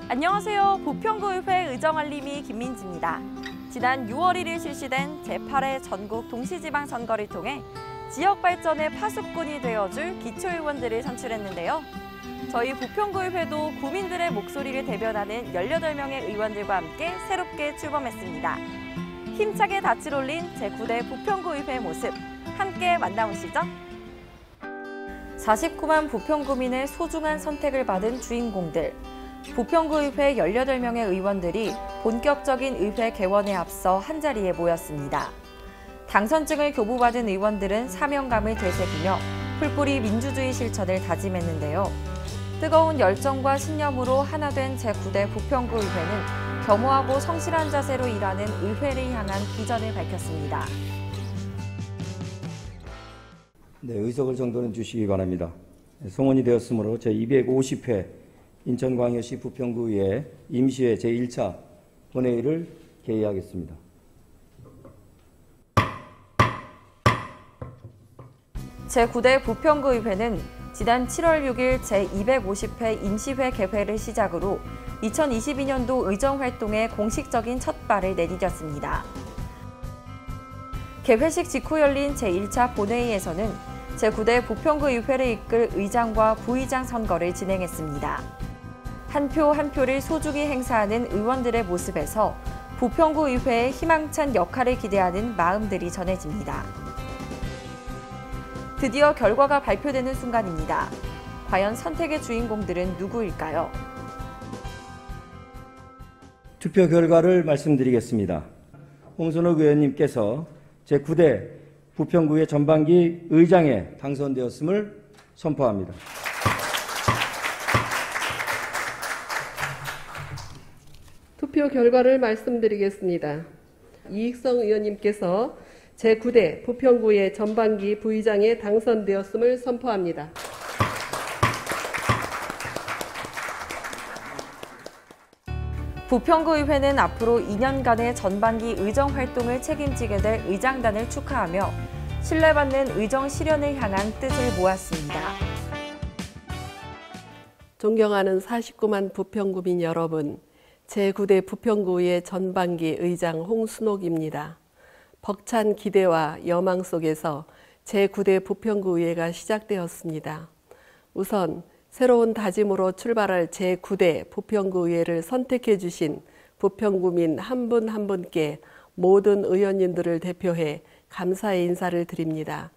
안녕하세요. 부평구의회 의정알림이 김민지입니다. 지난 6월 1일 실시된 제8회 전국 동시지방선거를 통해 지역 발전의 파수꾼이 되어줄 기초의원들을 선출했는데요. 저희 부평구의회도 구민들의 목소리를 대변하는 18명의 의원들과 함께 새롭게 출범했습니다. 힘차게 닻을 올린 제9대 부평구의회 모습 함께 만나보시죠. 49만 부평구민의 소중한 선택을 받은 주인공들. 부평구의회 18명의 의원들이 본격적인 의회 개원에 앞서 한자리에 모였습니다. 당선증을 교부받은 의원들은 사명감을 되새기며 풀뿌리 민주주의 실천을 다짐했는데요. 뜨거운 열정과 신념으로 하나 된 제9대 부평구의회는 겸허하고 성실한 자세로 일하는 의회를 향한 비전을 밝혔습니다. 네, 의석을 정돈해 주시기 바랍니다. 송원이 되었으므로 제250회 인천광역시 부평구의회 임시회 제1차 본회의를 개의하겠습니다. 제9대 부평구의회는 지난 7월 6일 제250회 임시회 개회를 시작으로 2022년도 의정활동에 공식적인 첫발을 내디뎠습니다. 개회식 직후 열린 제1차 본회의에서는 제9대 부평구의회를 이끌 의장과 부의장 선거를 진행했습니다. 한 표 한 표를 소중히 행사하는 의원들의 모습에서 부평구의회의 희망찬 역할을 기대하는 마음들이 전해집니다. 드디어 결과가 발표되는 순간입니다. 과연 선택의 주인공들은 누구일까요? 투표 결과를 말씀드리겠습니다. 홍순옥 의원님께서 제9대 부평구의 전반기 의장에 당선되었음을 선포합니다. 투표 결과를 말씀드리겠습니다. 이익성 의원님께서 제9대 부평구의 전반기 부의장에 당선되었음을 선포합니다. 부평구의회는 앞으로 2년간의 전반기 의정활동을 책임지게 될 의장단을 축하하며 신뢰받는 의정 실현을 향한 뜻을 모았습니다. 존경하는 49만 부평구민 여러분, 제9대 부평구의 전반기 의장 홍순옥입니다. 벅찬 기대와 여망 속에서 제9대 부평구의회가 시작되었습니다. 우선 새로운 다짐으로 출발할 제9대 부평구의회를 선택해 주신 부평구민 한 분 한 분께 모든 의원님들을 대표해 감사의 인사를 드립니다.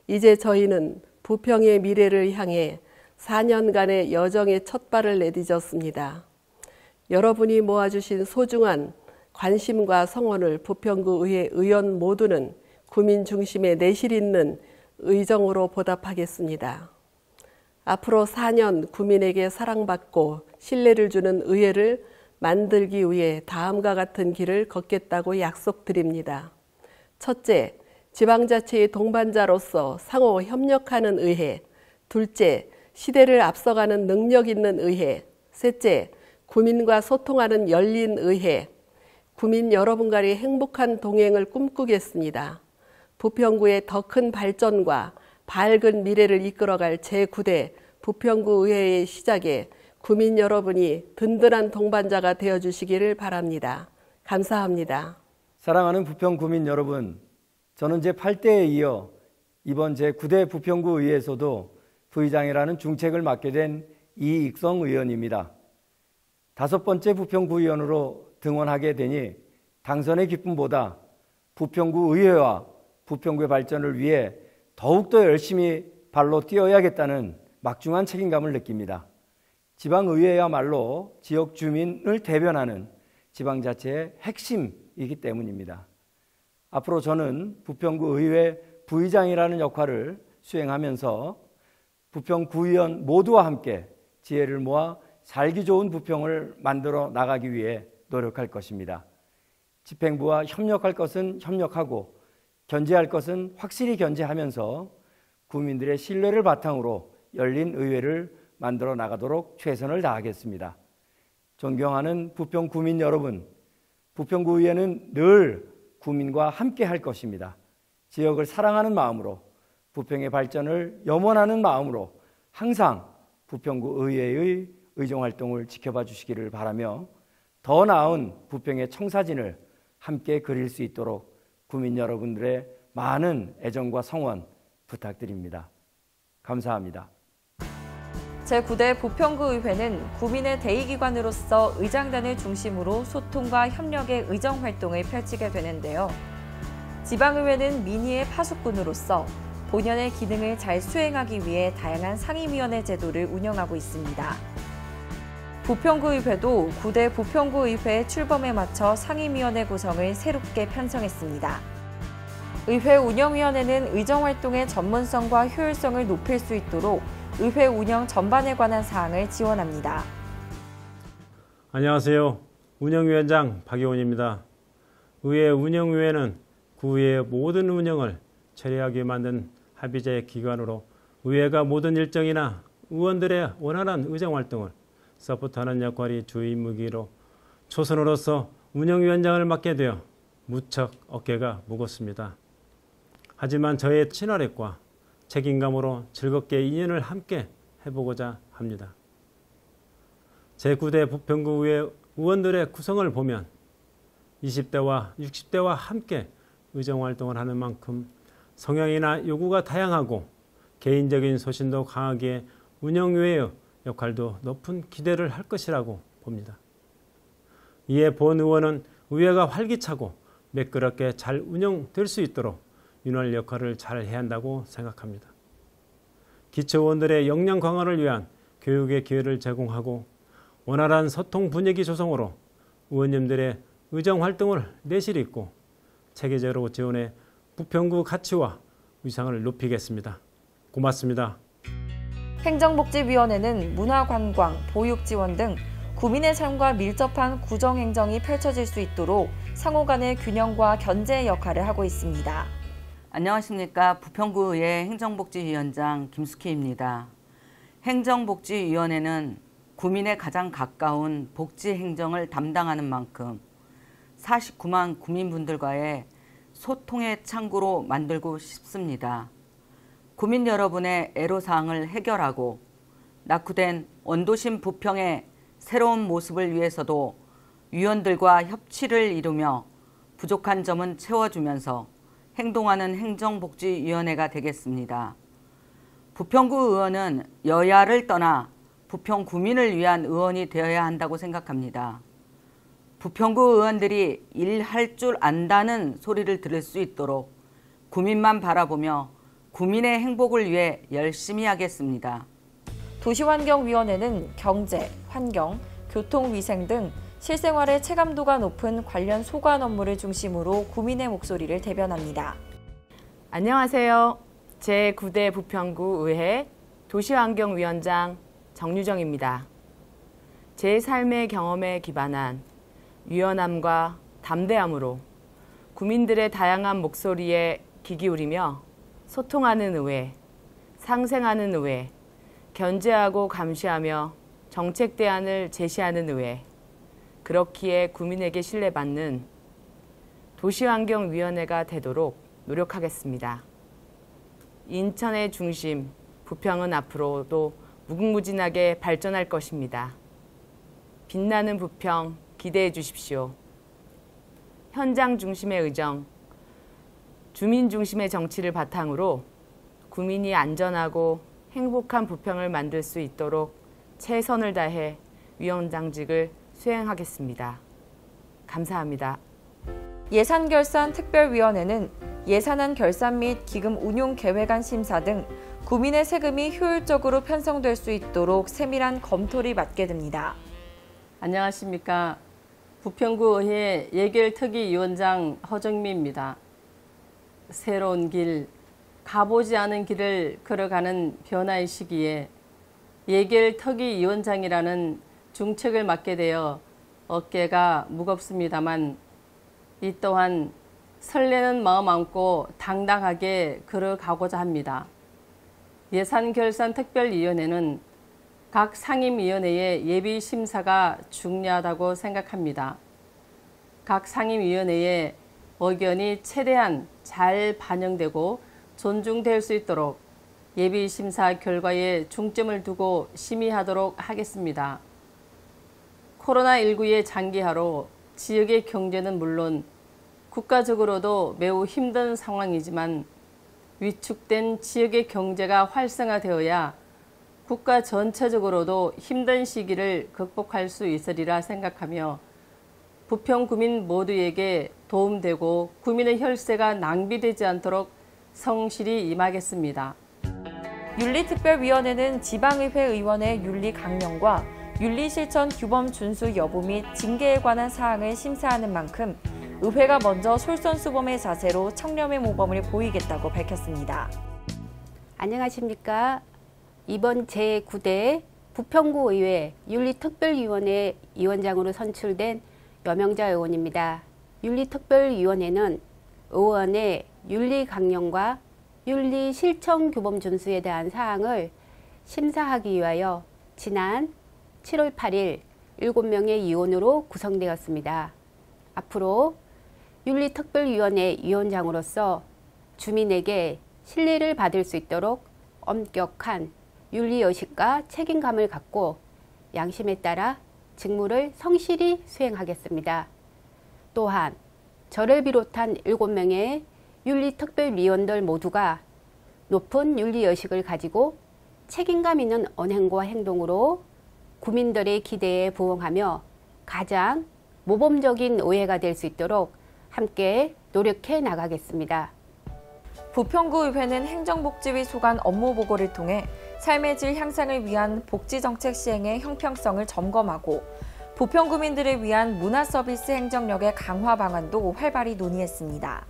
이제 저희는 부평의 미래를 향해 4년간의 여정의 첫발을 내딛었습니다. 여러분이 모아주신 소중한 관심과 성원을 부평구의회 의원 모두는 구민 중심의 내실 있는 의정으로 보답하겠습니다. 앞으로 4년 구민에게 사랑받고 신뢰를 주는 의회를 만들기 위해 다음과 같은 길을 걷겠다고 약속드립니다. 첫째, 지방자치의 동반자로서 상호 협력하는 의회. 둘째, 시대를 앞서가는 능력 있는 의회. 셋째, 구민과 소통하는 열린 의회. 구민 여러분과의 행복한 동행을 꿈꾸겠습니다. 부평구의 더 큰 발전과 밝은 미래를 이끌어갈 제9대 부평구의회의 시작에 구민 여러분이 든든한 동반자가 되어주시기를 바랍니다. 감사합니다. 사랑하는 부평구민 여러분, 저는 제8대에 이어 이번 제9대 부평구의회에서도 부의장이라는 중책을 맡게 된 이익성 의원입니다. 5번째 부평구의원으로 등원하게 되니 당선의 기쁨보다 부평구 의회와 부평구의 발전을 위해 더욱더 열심히 발로 뛰어야겠다는 막중한 책임감을 느낍니다. 지방의회야말로 지역 주민을 대변하는 지방자치의 핵심이기 때문입니다. 앞으로 저는 부평구 의회 부의장이라는 역할을 수행하면서 부평구의원 모두와 함께 지혜를 모아 살기 좋은 부평을 만들어 나가기 위해 노력할 것입니다. 집행부와 협력할 것은 협력하고 견제할 것은 확실히 견제하면서 구민들의 신뢰를 바탕으로 열린 의회를 만들어 나가도록 최선을 다하겠습니다. 존경하는 부평 구민 여러분, 부평구의회는 늘 구민과 함께 할 것입니다. 지역을 사랑하는 마음으로 부평의 발전을 염원하는 마음으로 항상 부평구 의회의 의정활동을 지켜봐 주시기를 바라며 더 나은 부평의 청사진을 함께 그릴 수 있도록 구민 여러분들의 많은 애정과 성원 부탁드립니다. 감사합니다. 제9대 부평구 의회는 구민의 대의기관으로서 의장단을 중심으로 소통과 협력의 의정활동을 펼치게 되는데요. 지방의회는 민의의 파수꾼으로서 본연의 기능을 잘 수행하기 위해 다양한 상임위원회 제도를 운영하고 있습니다. 부평구 의회도 9대 부평구 의회 출범에 맞춰 상임위원회 구성을 새롭게 편성했습니다. 의회 운영위원회는 의정활동의 전문성과 효율성을 높일 수 있도록 의회 운영 전반에 관한 사항을 지원합니다. 안녕하세요. 운영위원장 박효원입니다. 의회 운영위원회는 구의회의 모든 운영을 처리하게 만든 합의제의 기관으로 의회가 모든 일정이나 의원들의 원활한 의정활동을 서포트하는 역할이 주의 무기로 초선으로서 운영위원장을 맡게 되어 무척 어깨가 무겁습니다. 하지만 저의 친화력과 책임감으로 즐겁게 인연을 함께 해보고자 합니다. 제9대 부평구 의회 의원들의 구성을 보면 20대와 60대와 함께 의정활동을 하는 만큼 성향이나 요구가 다양하고 개인적인 소신도 강하기에 운영위의 역할도 높은 기대를 할 것이라고 봅니다. 이에 본 의원은 의회가 활기차고 매끄럽게 잘 운영될 수 있도록 윤활 역할을 잘 해야 한다고 생각합니다. 기초의원들의 역량 강화를 위한 교육의 기회를 제공하고 원활한 소통 분위기 조성으로 의원님들의 의정활동을 내실 있고 체계적으로 지원해 부평구 가치와 위상을 높이겠습니다. 고맙습니다. 행정복지위원회는 문화관광, 보육지원 등 구민의 삶과 밀접한 구정행정이 펼쳐질 수 있도록 상호 간의 균형과 견제의 역할을 하고 있습니다. 안녕하십니까. 부평구의회 행정복지위원장 김숙희입니다. 행정복지위원회는 구민에 가장 가까운 복지행정을 담당하는 만큼 49만 구민분들과의 소통의 창구로 만들고 싶습니다. 구민 여러분의 애로사항을 해결하고 낙후된 원도심 부평의 새로운 모습을 위해서도 위원들과 협치를 이루며 부족한 점은 채워주면서 행동하는 행정복지위원회가 되겠습니다. 부평구 의원은 여야를 떠나 부평 구민을 위한 의원이 되어야 한다고 생각합니다. 부평구 의원들이 일할 줄 안다는 소리를 들을 수 있도록 구민만 바라보며 구민의 행복을 위해 열심히 하겠습니다. 도시환경위원회는 경제, 환경, 교통위생 등 실생활의 체감도가 높은 관련 소관 업무를 중심으로 구민의 목소리를 대변합니다. 안녕하세요. 제9대 부평구 의회 도시환경위원장 정유정입니다. 제 삶의 경험에 기반한 유연함과 담대함으로 구민들의 다양한 목소리에 귀 기울이며 소통하는 의회, 상생하는 의회, 견제하고 감시하며 정책 대안을 제시하는 의회, 그렇기에 구민에게 신뢰받는 도시환경위원회가 되도록 노력하겠습니다. 인천의 중심, 부평은 앞으로도 무궁무진하게 발전할 것입니다. 빛나는 부평 기대해 주십시오. 현장 중심의 의정, 주민 중심의 정치를 바탕으로 구민이 안전하고 행복한 부평을 만들 수 있도록 최선을 다해 위원장직을 수행하겠습니다. 감사합니다. 예산결산특별위원회는 예산안 결산 및 기금 운용 계획안 심사 등 구민의 세금이 효율적으로 편성될 수 있도록 세밀한 검토를 맡게 됩니다. 안녕하십니까. 부평구의회 예결특위위원장 허정미입니다. 새로운 길, 가보지 않은 길을 걸어가는 변화의 시기에 예결특위위원장이라는 중책을 맡게 되어 어깨가 무겁습니다만 이 또한 설레는 마음 안고 당당하게 걸어가고자 합니다. 예산결산특별위원회는 각 상임위원회의 예비심사가 중요하다고 생각합니다. 각 상임위원회의 의견이 최대한 잘 반영되고 존중될 수 있도록 예비심사 결과에 중점을 두고 심의하도록 하겠습니다. 코로나19의 장기화로 지역의 경제는 물론 국가적으로도 매우 힘든 상황이지만 위축된 지역의 경제가 활성화되어야 국가 전체적으로도 힘든 시기를 극복할 수 있으리라 생각하며 부평 구민 모두에게 도움되고 구민의 혈세가 낭비되지 않도록 성실히 임하겠습니다. 윤리특별위원회는 지방의회 의원의 윤리 강령과 윤리실천 규범 준수 여부 및 징계에 관한 사항을 심사하는 만큼 의회가 먼저 솔선수범의 자세로 청렴의 모범을 보이겠다고 밝혔습니다. 안녕하십니까. 이번 제9대 부평구 의회 윤리특별위원회 위원장으로 선출된 여명자 의원입니다. 윤리특별위원회는 의원의 윤리 강령과 윤리 실천 규범 준수에 대한 사항을 심사하기 위하여 지난 7월 8일 7명의 위원으로 구성되었습니다. 앞으로 윤리특별위원회 위원장으로서 주민에게 신뢰를 받을 수 있도록 엄격한 윤리의식과 책임감을 갖고 양심에 따라 직무를 성실히 수행하겠습니다. 또한 저를 비롯한 7명의 윤리특별위원들 모두가 높은 윤리의식을 가지고 책임감 있는 언행과 행동으로 구민들의 기대에 부응하며 가장 모범적인 의회가 될 수 있도록 함께 노력해 나가겠습니다. 부평구의회는 행정복지위 소관 업무보고를 통해 삶의 질 향상을 위한 복지정책 시행의 형평성을 점검하고 부평구민들을 위한 문화서비스 행정력의 강화 방안도 활발히 논의했습니다.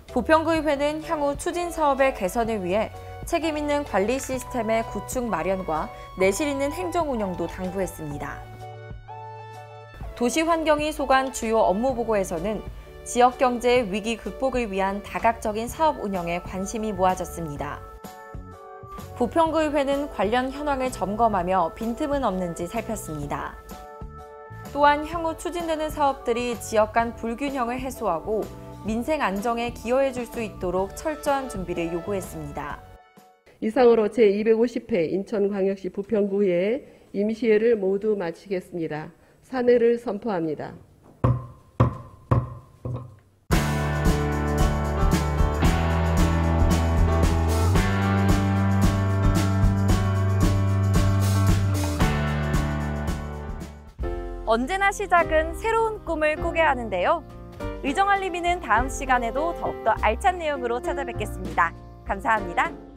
부평구의회는 향후 추진 사업의 개선을 위해 책임 있는 관리 시스템의 구축 마련과 내실 있는 행정 운영도 당부했습니다. 도시환경위 소관 주요 업무보고에서는 지역경제의 위기 극복을 위한 다각적인 사업 운영에 관심이 모아졌습니다. 부평구의회는 관련 현황을 점검하며 빈틈은 없는지 살폈습니다. 또한 향후 추진되는 사업들이 지역 간 불균형을 해소하고 민생 안정에 기여해 줄 수 있도록 철저한 준비를 요구했습니다. 이상으로 제250회 인천광역시 부평구의 임시회를 모두 마치겠습니다. 사내를 선포합니다. 언제나 시작은 새로운 꿈을 꾸게 하는데요. 의정알림이는 다음 시간에도 더욱더 알찬 내용으로 찾아뵙겠습니다. 감사합니다.